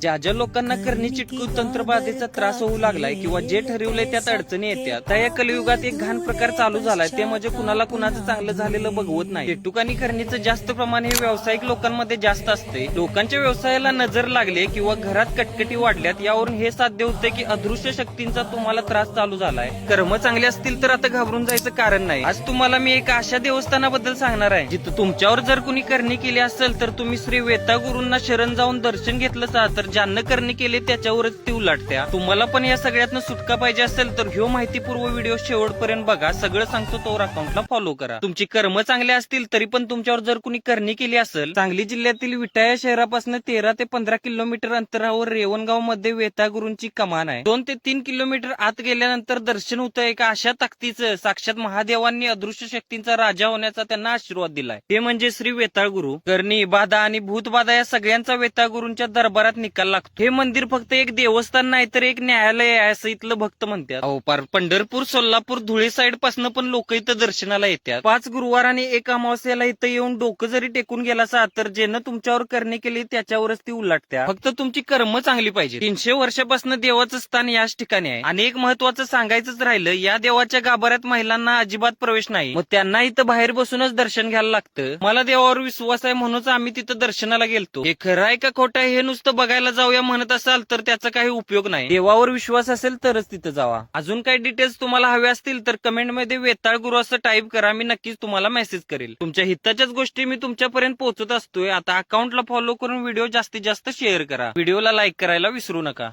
ज्या ज्या लोकांना करणी चिटकून तंत्रबाधेचा त्रास होऊ लागलाय किंवा जे ठरवलंय त्यात अडचणी येत्या त्या या कलियुगात एक घाण प्रकार चालू झालाय ते म्हणजे कुणाला कुणाचं चांगलं झालेलं बघवत नाही. टेटुकानी करणीचं जास्त प्रमाण हे व्यावसायिक लोकांमध्ये जास्त असते. लोकांच्या व्यवसायाला नजर लागले किंवा घरात कटकटी वाढल्यात यावरून हे साध्य होते की अदृश्य शक्तींचा तुम्हाला त्रास चालू झालाय. कर्म चांगले असतील तर आता घाबरून जायचं कारण नाही. आज तुम्हाला मी एका अशा देवस्थानाबद्दल सांगणार आहे जिथं तुमच्यावर जर कुणी करणी केली असेल तर तुम्ही श्री वेतागुरूंना शरण जाऊन दर्शन घेतलं तर ज्यांना करणी केली त्याच्यावरच ती उलटत्या. तुम्हाला पण या सगळ्यातनं सुटका पाहिजे असेल तर ह्यो माहितीपूर्व व्हिडिओ शेवटपर्यंत बघा. सगळं सांगतो तोवर अकाउंटला फॉलो करा. तुमची कर्म चांगले असतील तरी पण तुमच्यावर जर कुणी करणी केली असेल, सांगली जिल्ह्यातील विटा या शहरापासून 13 ते 15 किलोमीटर अंतरावर रेवणगाव मध्ये वेतागुरूंची कमान आहे. 2 ते 3 किलोमीटर आत गेल्यानंतर दर्शन होतं एका अशा ताकदीचं साक्षात महादेवांनी अदृश्य शक्तींचा राजा होण्याचा त्यांना आशीर्वाद दिलाय. ते म्हणजे श्री वेताळगुरु. करणी, बाधा आणि भूतबाधा या सगळ्यांचा वेतागुरूंच्या दरबारात निकाल लागतो. हे मंदिर फक्त एक देवस्थान नाही तर एक न्यायालय आहे असं इथलं भक्त म्हणतात. पार पंढरपूर, सोलापूर, धुळे साईड पासून पण लोक इथं दर्शनाला येतात. 5 गुरुवार आणि 1 अमावस्याला इथं येऊन डोकं जरी टेकून गेलासा तर ज्यानं तुमच्यावर करणी केली त्याच्यावरच ती उलटत्या. फक्त तुमची कर्म चांगली पाहिजे. 300 वर्षापासून देवाचं स्थान याच ठिकाणी आहे. आणि एक महत्वाचं सांगायचंच राहिलं, या देवाच्या गाभाऱ्यात महिलांना अजिबात प्रवेश नाही. मग त्यांना इथं बाहेर बसूनच दर्शन घ्यायला लागतं. मला देवावर विश्वास आहे म्हणूनच आम्ही तिथं दर्शनाला गेलतो. हे खरं आहे का खोटं आहे हे नुसतं बघायला जाऊया म्हणत असाल तर त्याचा काही उपयोग नाही. देवावर विश्वास असेल तरच तिथं जावा. अजून काही डिटेल्स तुम्हाला हवे असतील तर कमेंटमध्ये वेताळगुरु असं टाईप करा. मी नक्कीच तुम्हाला मेसेज करेल. तुमच्या हिताच्याच गोष्टी मी तुमच्यापर्यंत पोहोचत असतोय. आता अकाउंटला फॉलो करून व्हिडिओ जास्तीत जास्त शेअर करा. व्हिडिओला लाईक करायला विसरू नका.